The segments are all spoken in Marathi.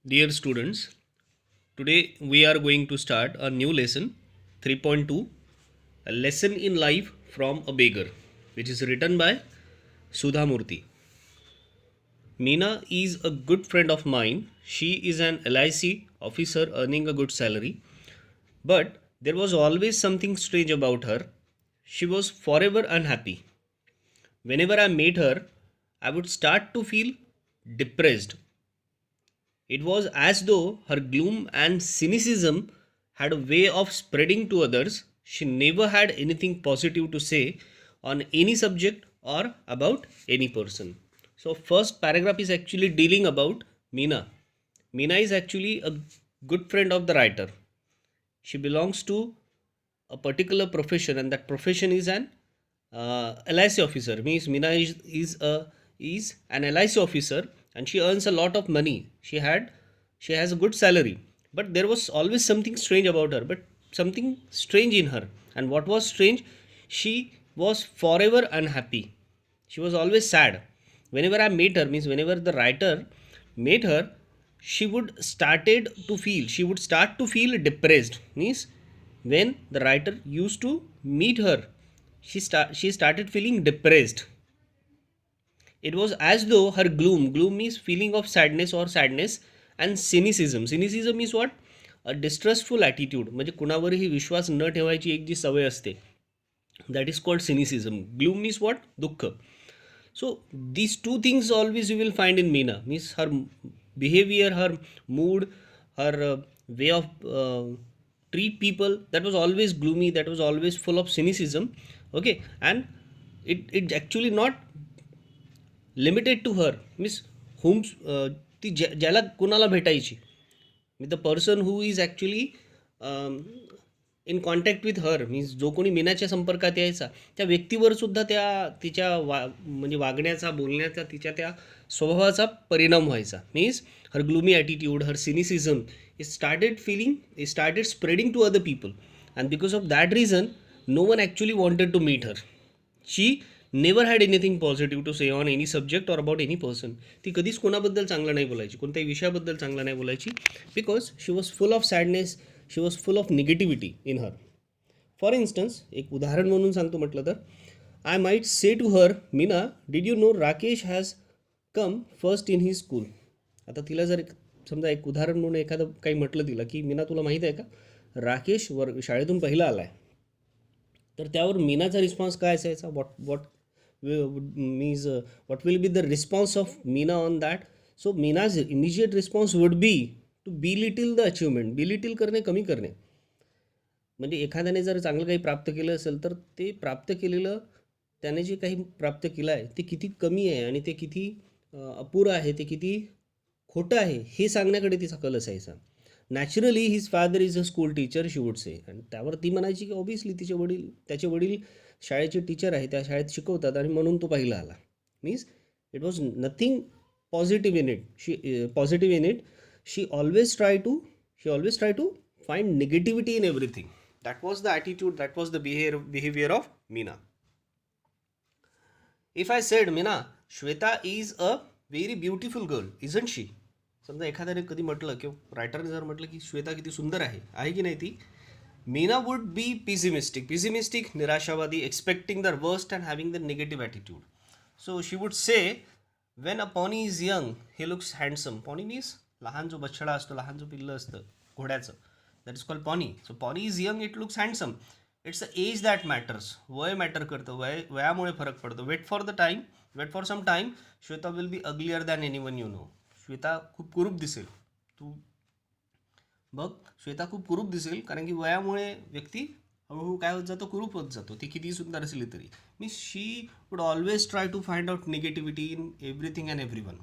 Dear students, today we are going to start a new lesson 3.2, a lesson in life from a beggar, which is written by Sudha Murthy. Meena is a good friend of mine. She is an LIC officer earning a good salary, but there was always something strange about her. She was forever unhappy. Whenever I met her, I would start to feel depressed. It was as though her gloom and cynicism had a way of spreading to others. She never had anything positive to say on any subject or about any person. So, first paragraph is actually dealing about Meena. Meena is actually a good friend of the writer. She belongs to a particular profession, and that profession is an LIC officer. Means Meena is an LIC officer, and she earns a lot of money. She has a good salary, but there was always something strange about her. But something strange in her, and what was strange? She was forever unhappy. She was always sad. Whenever I met her, means whenever the writer met her, she would start to feel depressed. Means when the writer used to meet her, she started feeling depressed. It was as though her gloom means feeling of sadness, and cynicism is what? A distrustful attitude. म्हणजे कुणावरही विश्वास न ठेवायची एक जी सवय असते, that is called cynicism. Gloom means what? दुःख. So these two things always you will find in Meena. Means her behavior, her mood, her way of treat people, that was always gloomy, that was always full of cynicism. Okay, and it actually not limited to her means whom ती ज्याला कोणाला भेटायची with the person who is actually in contact with her means जो कोणी मीनाच्या संपर्कात यायचा त्या व्यक्तीवर सुद्धा त्या तिच्या म्हणजे वागण्याचा बोलण्याचा तिच्या त्या स्वभावाचा परिणाम व्हायचा means her gloomy attitude her cynicism is started spreading to other people and because of that reason no one actually wanted to meet her she never had anything positive to say on any subject or about any person ती कधीच कोणाबद्दल चांगलं नाही बोलायची कोणत्याही विषयाबद्दल चांगलं नाही बोलायची because she was full of sadness she was full of negativity in her for instance एक उदाहरण म्हणून सांगतो म्हटलं तर I might say to her Meena did you know Rakesh has come first in he school आता तिला जर समजा एक उदाहरण म्हणून एखादं काही म्हटलं तिला की मीना तुला माहीत आहे का राकेश शाळेतून पहिला आला आहे तर त्यावर मीनाचा रिस्पॉन्स काय असायचा what means what will be the response of Meena on that? So Meena's immediate response would be to belittle the achievement. belittle करणे, कमी करणे. म्हणजे एखाद्याने जर चांगलं काही प्राप्त केलं असेल तर ते प्राप्त केलेलं त्याने जे काही प्राप्त केलं आहे ते किती कमी आहे आणि ते किती अपुरं आहे, ते किती खोटं आहे हे सांगण्याकडे तिचा कल असायचा. Naturally his father is a school teacher she would से आणि त्यावर ती म्हणायची की ऑब्वियसली त्याचे वडील शाळेचे टीचर आहे, त्या शाळेत शिकवतात आणि म्हणून तो पहिला आला. Means it was nothing positive in it positive in it she always try to find negativity in everything. That was the attitude, that was the behaviour of Meena. If I said Meena Shweta is a very beautiful girl isn't she. समजा एखाद्याने कधी म्हटलं किंवा रायटरने जर म्हटलं की श्वेता किती सुंदर आहे की नाही ती, मीना वुड बी पिझिमिस्टिक निराशावादी, expecting the worst and having the negative attitude. So she would say when a pony is young he looks handsome. Pony means लहान जो बछडा असतो, लहान जो पिल्लं असतं घोड्याचं, that is called pony. So pony is young, it looks handsome. It's a age that matters. वय मॅटर करतं, वयामुळे फरक पडतो. Wait for some time Shweta will be uglier than any one you no. Shweta खूप कुरूप दिसेल. तू बघ, श्वेता खूप कुरूप दिसेल कारण की वयामुळे व्यक्ती हळूहळू काय होत जातो, कुरूप होत जातो. ती किती सुंदर असली तरी. Means she would always try to find out negativity in everything and every one.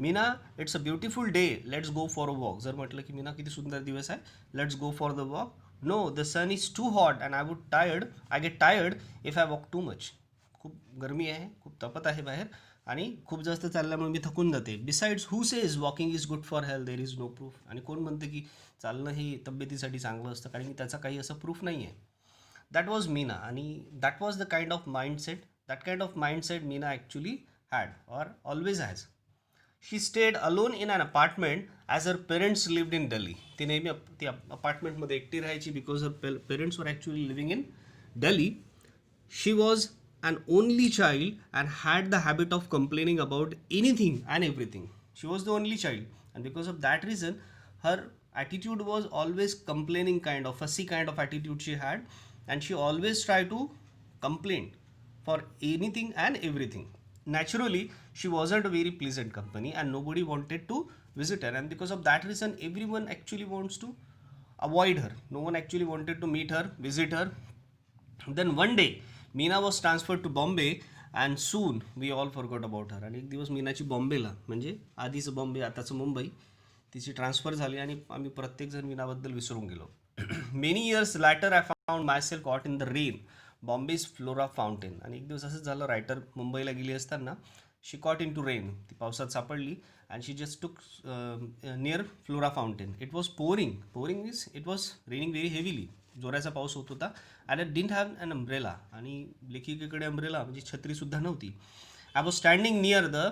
Meena it's a beautiful day, let's go for a walk. जर म्हटलं की मीना किती सुंदर दिवस आहे, let's go for the walk. No, the sun is too hot and I get tired if I walk too much. खूप गरमी आहे, खूप तपत आहे बाहेर आणि खूप जास्त चालल्यामुळे मी थकून जाते. Besides who says walking is good for health, there is no proof. आणि कोण म्हणतं की चालणं हे तब्येतीसाठी चांगलं असतं, कारण की त्याचा काही असं प्रूफ नाही आहे. दॅट वॉज मीना आणि that was the kind of mindset Meena actually had or always has. She stayed alone in an apartment as her parents lived in Delhi. ती नेहमी ती अपार्टमेंटमध्ये एकटी राहायची because her parents were actually living in Delhi. She was an only child and had the habit of complaining about anything and everything. She was the only child, and because of that reason, her attitude was always complaining kind of fussy kind of attitude she had, and she always tried to complain for anything and everything. Naturally, she wasn't a very pleasant company, and nobody wanted to visit her, and because of that reason, everyone actually wants to avoid her. No one actually wanted to meet her, visit her. Then one day, Meena was transferred to Bombay and soon we all forgot about her. आणि एक दिवस मीनाची बॉम्बेला म्हणजे आधीचं बॉम्बे आताचं मुंबई तिची ट्रान्सफर झाली आणि आम्ही प्रत्येकजण मीनाबद्दल विसरून गेलो. Many years later I found my self caught in the rain Bombay's Flora Fountain. आणि एक दिवस असंच झालं, रायटर मुंबईला गेली असताना she caught in to rain, ती पावसात सापडली and she just took near Flora fountain. It was pouring means it was raining very heavily. जोराचा पाऊस होत होता and I didn't have an umbrella. आणि लेखिकेकडे umbrella म्हणजे छत्री सुद्धा नव्हती. I was standing near the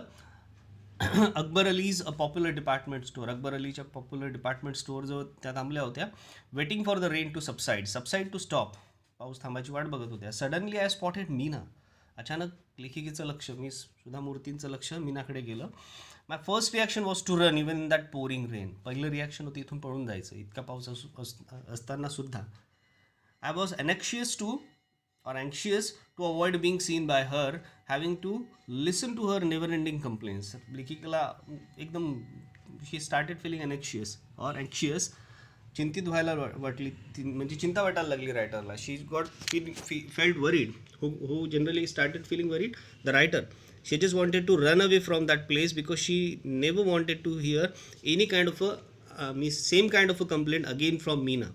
Akbar Ali's a popular department store. Akbar अलीच्या पॉप्युलर डिपार्टमेंट स्टोअर जवळ त्या थांबल्या होत्या. Waiting for the rain to subside to stop. पाऊस थांबायची वाट बघत होत्या. Suddenly I spotted Meena. अचानक लेखिकेचं लक्ष, मी सुधा मूर्तींचं लक्ष मीनाकडे गेलं. My first reaction was to run even in that pouring rain. पहिलं रिॲक्शन होतं इथून पळून जायचं इतका पाऊस असताना सुद्धा. I was anxious to avoid being seen by her, having to listen to her never ending complaints. लेखिकेला एकदम she started feeling anxious, चिंतित व्हायला वाटली, म्हणजे चिंता वाटायला लागली रायटरला. शी felt worried. Who generally started feeling worried? The writer. She just wanted to run away from that place because she never wanted to hear any kind of same kind of a complaint again from Meena.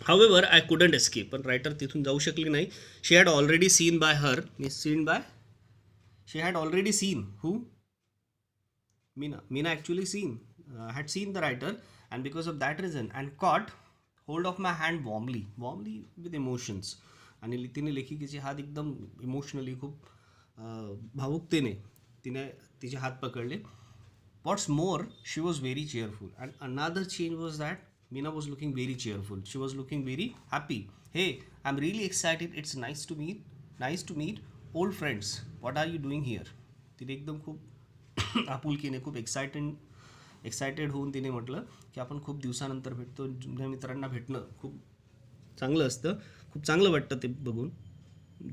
However, I couldn't escape. पण रायटर तिथून जाऊ शकली नाही. She had already seen by her. She had already seen who? Meena. Meena actually had seen the writer, and because of that reason, and caught hold of my hand warmly with emotions. आणि तिने लेखिकेचे हात एकदम इमोशनली खूप भावुकतेने तिने तिचे हात पकडले. What's more, she was very cheerful. And another change was that Meena was looking very cheerful. She was looking very happy. Hey, I'm really excited. It's nice to meet old friends. What are you doing here? तिने एकदम खूप आपुलकीने खूप एक्सायटेड होऊन तिने म्हटलं की आपण खूप दिवसानंतर भेटतो. जुन्या मित्रांना भेटणं खूप चांगलं असतं. खूप चांगलं वाटतं ते बघून,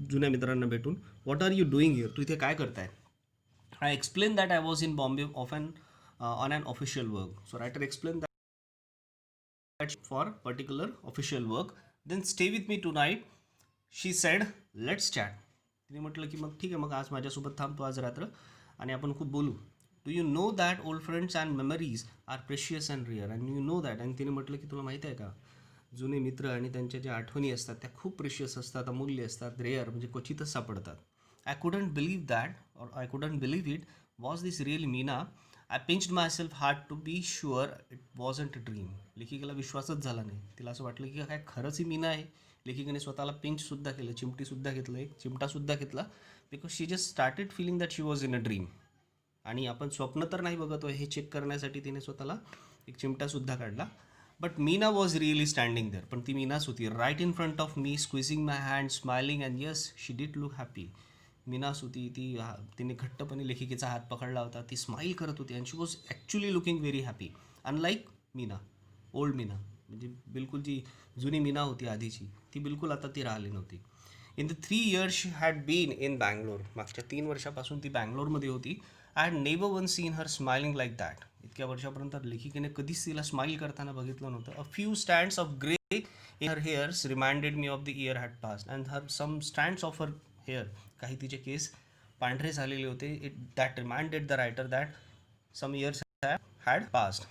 जुन्या मित्रांना भेटून. What are you doing here? तू इथे काय करताय? I explain that I was in Bombay on unofficial work. So writer explain that for particular official work. Then stay with me tonight, she said. Let's chat. तिने म्हटलं की मग ठीक आहे, मग आज माझ्यासोबत थांबतो आज रात्र आणि आपण खूप बोलू. Do you know that old friends and memories are precious and rare. And you know that. आणि तिने म्हटलं की तुला माहिती आहे का, जुने मित्र आणि त्यांच्या ज्या आठवणी असतात त्या खूप प्रेशियस असतात, अमूल्य असतात. रेअर म्हणजे क्वचितच सापडतात. I couldn't believe that or I couldn't believe it. Was this really Meena? I pinched my self hard to be sure it wasn't a dream. लेखिकेला विश्वासच झाला नाही. तिला असं वाटलं की काय खरंच ही मीना आहे. लेखिकेने स्वतःला पिंचसुद्धा केलं, चिमटासुद्धा घेतला because she just started feeling that she was in a dream. आणि आपण स्वप्न तर नाही बघतो हे चेक करण्यासाठी तिने स्वतःला एक चिमटासुद्धा काढला. But Meena was really standing there. पण ती मीनाच होती right in front of me, squeezing my hand, smiling, and yes she did look happy. मीनाच होती ती. तिने घट्टपणे लेखिकेचा हात पकडला होता. ती स्माईल करत होती and she was actually looking very happy. Unlike Meena, old Meena, म्हणजे बिलकुल जी जुनी मीना होती आधीची, ती बिलकुल आता ती राहिली नव्हती. In the 3 years she had been in Bangalore. मागच्या 3 वर्षापासून ती बँगलोरमध्ये होती. I had never one seen her smiling like that. इतक्या वर्षापर्यंत लेखिकेने कधीच तिला स्माईल करताना बघितलं नव्हतं. A few stands of grey in her hairs reminded me of the year had passed and her some stands of her hair. काही तिचे केस पांढरे झालेले होते. It that reminded the writer that some years had passed.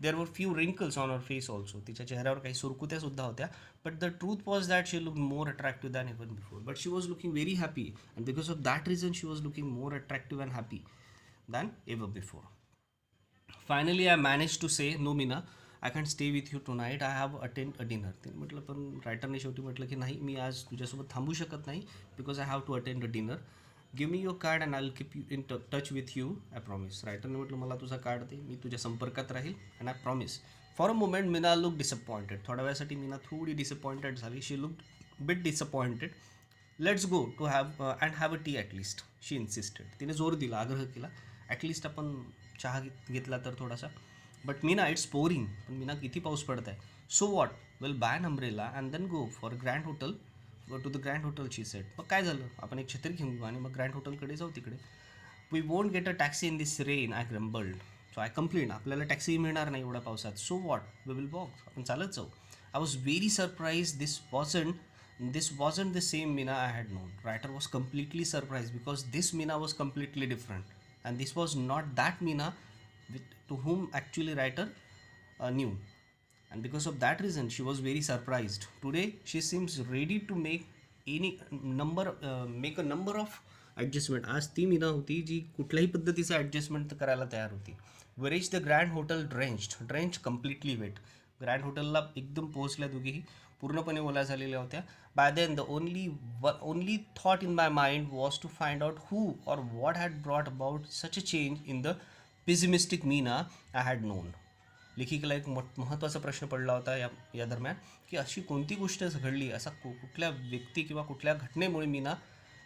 There were few wrinkles on her face also. तिच्या चेहऱ्यावर काही सुरकुत्या सुद्धा होत्या. But the truth was that she look more attractive than even before. But she was looking very happy and because of that reason she was looking more attractive and happy than ever before. Finally I manage to say no Meena, I can stay with you tonight, I have attend a dinner. ते म्हटलं, पण रायटरने शेवटी म्हटलं की नाही, मी आज तुझ्यासोबत थांबू शकत नाही because I have to attend a dinner. Give me your card and I will keep you in touch with you, I promise. रायटरने म्हटलं मला तुझा कार्ड दे, मी तुझ्या संपर्कात राहील and I promise. For a moment Meena look disappointed. थोड्या वेळासाठी मीना थोडी डिसअपॉइंटेड झाली. She look bit disappointed. Let's go to have and have a tea at least, she insisted. तिने जोर दिला, आग्रह केला, ॲटलिस्ट आपण चहा घेतला तर थोडासा. But Meena, it's pouring. पण मीना, किती पाऊस पडत आहे. So what, will buy an umbrella and then go for grand hotel, to the grand hotel, she said. मग काय झालं, आपण एक छत्री घेऊन घेऊ आणि मग ग्रँड हॉटेलकडे जाऊ तिकडे. We won't get a taxi in this rain, I grumbled. So I complain, आपल्याला टॅक्सी मिळणार नाही एवढ्या पावसात. So what, we will walk, आपण चालत जाऊ. I was very surprise. This wasn't the same Meena I had known. Writer was completely surprised because this Meena was completely different, and this was not that Meena to whom actually writer knew. And because of that reason, she was very surprised. Today, she seems ready to make a number of adjustment. आज ती मीना होती जी कुठल्याही पद्धतीचं ॲडजस्टमेंट करायला तयार होती. We reached the Grand Hotel drenched completely wet. Grand हॉटेलला एकदम पोहोचल्या दोघीही, पूर्णपणे ओल्या झालेल्या होत्या. By then the only thought in my mind was to find out who or what had brought about such a change in the pessimistic Meena I had known. लेखिकेला एक महत्त्वाचा प्रश्न पडला होता या दरम्यान, की अशी कोणती गोष्ट घडली, असा कुठल्या व्यक्ती किंवा कुठल्या घटनेमुळे मीना,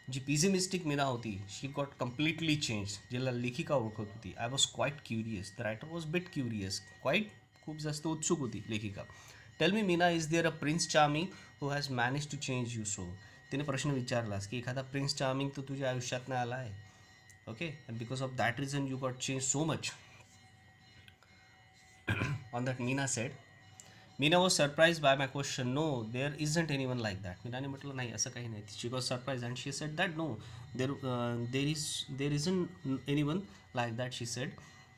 जी पेसिमिस्टिक मीना होती, शी गॉट कम्प्लिटली चेंज, ज्याला लेखिका ओळखत होती. I was quite curious. The writer was bit curious. Quite, खूप जास्त उत्सुक होती लेखिका. Tell me Meena, is there a prince charming who has manage to change you so. तिने प्रश्न विचारलास की एखादा प्रिन्स चार्मिंग तर तुझ्या आयुष्यात नाही आला आहे. Okay, and because of that reason you got change so much. On that Meena said. Meena was surprise by my question. No, there isn't any one like that. मीनाने म्हटलं नाही, असं काही नाही. She was surprise and she said that no, there isn't any one like that, she said.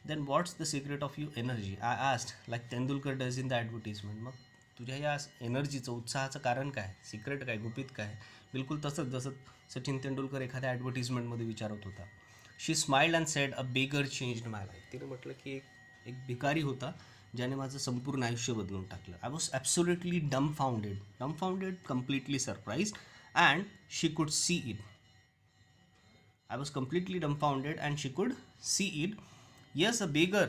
Then what's the secret of you energy, I asked like Tendulkar does in the advertisement. मग तुझ्या या एनर्जीचं, उत्साहाचं कारण काय, सिक्रेट काय, गुपित काय. बिलकुल तसंच जसं सचिन तेंडुलकर एखाद्या ॲडव्हर्टिजमेंटमध्ये विचारत होता. She smiled and said, a beggar changed my life. तिने म्हटलं की एक भिकारी होता ज्याने माझं संपूर्ण आयुष्य बदलून टाकलं. I was absolutely dumbfounded, completely surprise and she could see it. I was completely dumbfounded and she could see it. Yes, a beggar.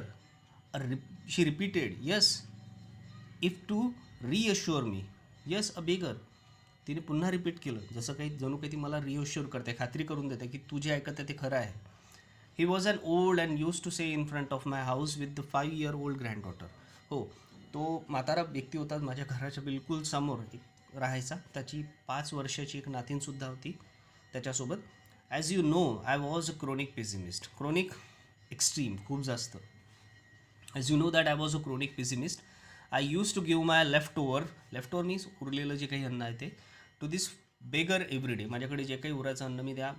She repeated, yes, if to reassure me. Yes, a beggar. तिने पुन्हा रिपीट केलं, जसं काही जणू काही ती मला रिअश्युअर करते, खात्री करून देते की तू जे ऐकत आहे ते खरं आहे. He was an old and use to say in front of my house with the 5-year-old granddaughter. हो, तो म्हातारा व्यक्ती होता, माझ्या घराच्या बिलकुल समोर राहायचा. त्याची 5 वर्षाची एक नातीनसुद्धा होती त्याच्यासोबत. As you know, I was a chronic pessimist. Chronic, extreme, खूप जास्त. As you know that I was a chronic pessimist. I use to give my left over means उरलेलं जे काही अन्न आहे ते, to this beggar every day. माझ्याकडे जे काही उराचं अन्न मी त्या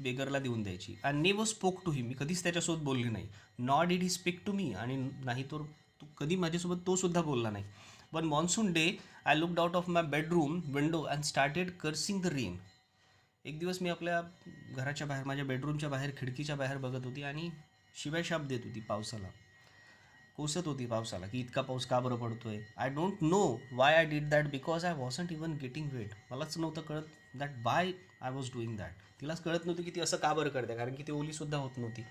बेगरला देऊन द्यायची. I never spoke to him. मी कधीच त्याच्यासोबत बोलली नाही. Not did he speak to me, आणि नाही तो कधी माझ्यासोबत तो सुद्धा बोलला नाही. One monsoon day I looked out of my bedroom window and started cursing the rain. एक दिवस मी आपल्या घराच्या बाहेर, माझ्या बेडरूमच्या बाहेर, खिडकीच्या बाहेर बघत होती आणि शिवायशाप देत होती पावसाला, कोसत होती पावसाला, की इतका पाऊस का बरं पडतोय. I don't know why I did that because I wasn't even getting wet. मलाच नव्हतं कळत that why I was doing that. तिलाच कळत नव्हती की ती असं का बरं करते, कारण की ती ओलीसुद्धा होत नव्हती.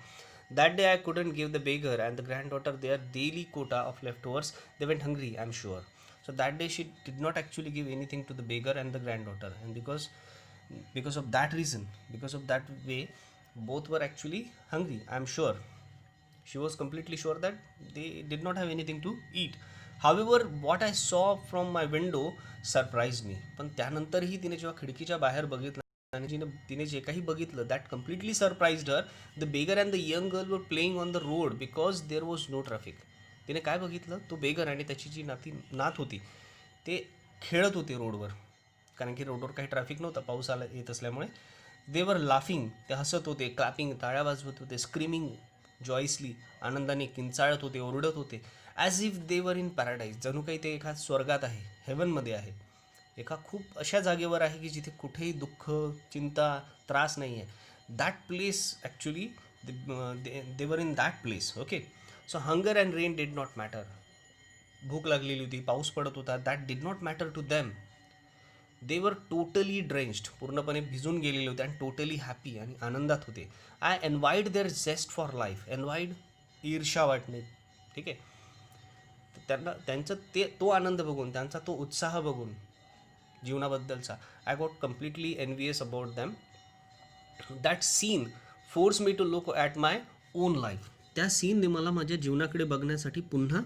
That day I couldn't give the beggar and the granddaughter their daily quota of leftovers. They went hungry, I am sure. So that day she did not actually give anything to the beggar and the granddaughter, and because of that reason, because of that way, both were actually hungry, I am sure. She was completely sure that they did not have anything to eat. However, what I saw from my window surprised me. पण त्यानंतरही तिने जेव्हा खिडकीच्या बाहेर बघितलं आणि तिने जे काही बघितलं, that completely surprised her. The beggar and the young girl were playing on the road because there was no traffic. तिने काय बघितलं, तो बेगर आणि त्याची जी नात होती ते खेळत होते रोडवर, कारण की रोडवर काही ट्रॅफिक नव्हता पाऊस येत असल्यामुळे. दे वर लाफिंग, ते हसत होते, क्लॅपिंग, टाळ्या वाजवत होते, स्क्रीमिंग जॉयसली, आनंदाने किंचाळत होते, ओरडत होते. As if they were in paradise, जणू काही ते एका स्वर्गात आहे, हेवनमध्ये आहे, एका खूप अशा जागेवर आहे की जिथे कुठेही दुःख, चिंता, त्रास नाही आहे. That place actually, they were in that place. Okay, so hunger and rain did not matter. भूक लागलेली होती, पाऊस पडत होता, that did not matter to them. They were totally drenched, पूर्णपणे भिजून गेलेले होते आणि टोटली हॅपी आणि आनंदात होते. I envied their zest for life. Envied ईर्षा वाटणे, ठीक आहे. त्यांना त्यांचं तो आनंद बघून, त्यांचा तो उत्साह बघून जीवनाबद्दलचा, I got completely envious about them. That scene force me to look at my own life. त्या सीनने मला माझ्या जीवनाकडे बघण्यासाठी पुन्हा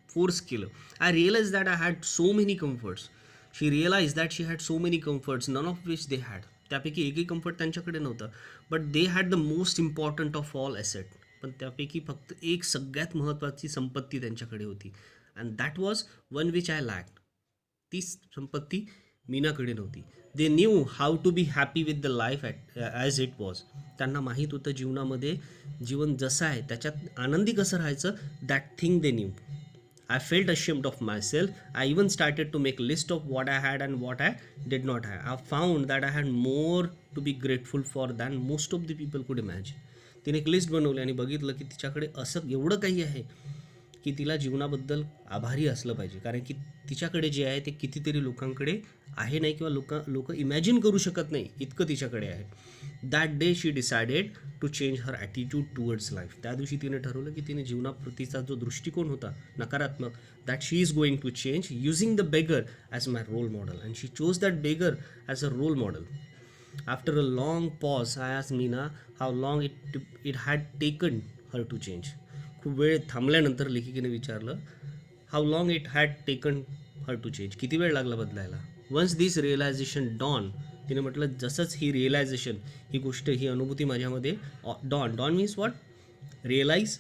फोर्स केलं. I realize that I had so many comforts. She realize that she had so many comforts, none of which they had. त्यापैकी एकही कम्फर्ट त्यांच्याकडे नव्हतं, but they had the most important of all asset. पण त्यापैकी फक्त एक सगळ्यात महत्त्वाची संपत्ती त्यांच्याकडे होती, and that was one which I lacked. ती संपत्ती मीनाकडे नव्हती. They knew how to be happy with the life as it was. त्यांना माहीत होतं जीवनामध्ये जीवन जसं आहे त्याच्यात आनंदी कसं राहायचं. That thing they knew. I felt ashamed of myself. I even started to make list of what I had and what I did not have. I found that I had more to be grateful for than most of the people could imagine. तिने एक लिस्ट बनवली आणि बघितलं की तिच्याकडे असं एवढं काही आहे की तिला जीवनाबद्दल आभारी असलं पाहिजे, कारण की तिच्याकडे जे आहे ते कितीतरी लोकांकडे आहे नाही, किंवा लोक इमॅजिन करू शकत नाही इतकं तिच्याकडे आहे. That day she decided to change her attitude towards life. त्या दिवशी तिने ठरवलं की तिने जीवनाप्रतीचा जो दृष्टिकोन होता नकारात्मक, that she is going to change using the beggar as my role model. And she chose that beggar as a role model. After a long pause I asked Meena how long it had taken her to change. खूप वेळ थांबल्यानंतर लेखिकेने विचारलं how long it had taken her to change, किती वेळ लागला बदलायला. वन्स दिस रिअलायझेशन डॉन, तिने म्हटलं जसंच ही रिअलायझेशन, ही गोष्ट, ही अनुभूती माझ्यामध्ये डॉन मीन्स वॉट, रिअलाईज,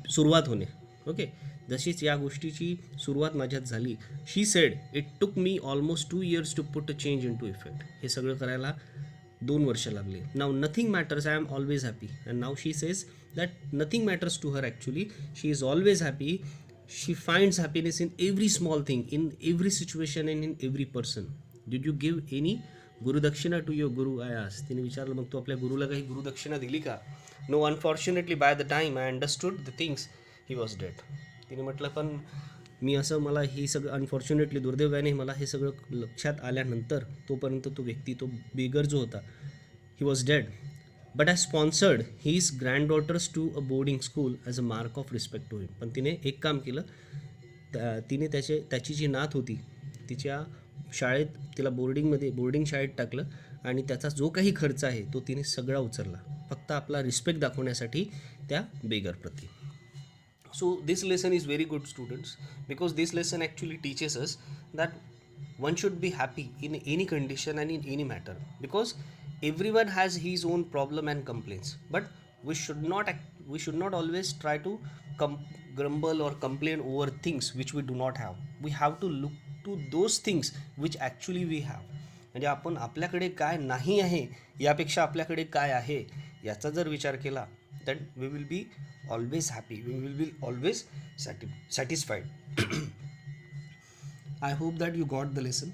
सुरुवात होणे. ओके, जशीच या गोष्टीची सुरुवात माझ्यात झाली, she said it took me almost 2 years to put a change into effect. हे सगळं करायला 2 वर्ष लागली. Now nothing matters, I am always happy. And now she says that nothing matters to her actually. She is always happy. She finds happiness in every small thing, in every situation and in every person. Did you give any gurudakshina to your guru, I asked. तिने विचारलं मग तू आपल्या गुरुला काही गुरुदक्षिणा दिली का. No, unfortunately by the time I understood the things he was dead. तिने म्हटलं पण मला हे सगळं अनफॉर्च्युनेटली, दुर्दैवाने मला हे सगळं लक्षात आल्यानंतर, तोपर्यंत तो व्यक्ती, तो बेगर जो होता, he was dead. But I sponsored his granddaughters to a boarding school as a mark of respect to him. पण तिने एक काम केलं, तिने त्याची जी नात होती तिच्या शाळेत, तिला बोर्डिंग शाळेत टाकलं आणि त्याचा जो काही खर्च आहे तो तिने सगळा उचलला, फक्त आपला रिस्पेक्ट दाखवण्यासाठी त्या बेगरप्रती. So this lesson is very good, students, because this lesson actually teaches us that one should be happy in any condition and in any matter, because everyone has his own problem and complaints, but we should not always try to grumble or complain over things which we do not have. We have to look to those things which actually we have. म्हणजे आपण आपल्याकडे काय नाही आहे यापेक्षा आपल्याकडे काय आहे याचा जर विचार केला, then we will be always happy, we will be always satisfied. I hope that you got the lesson.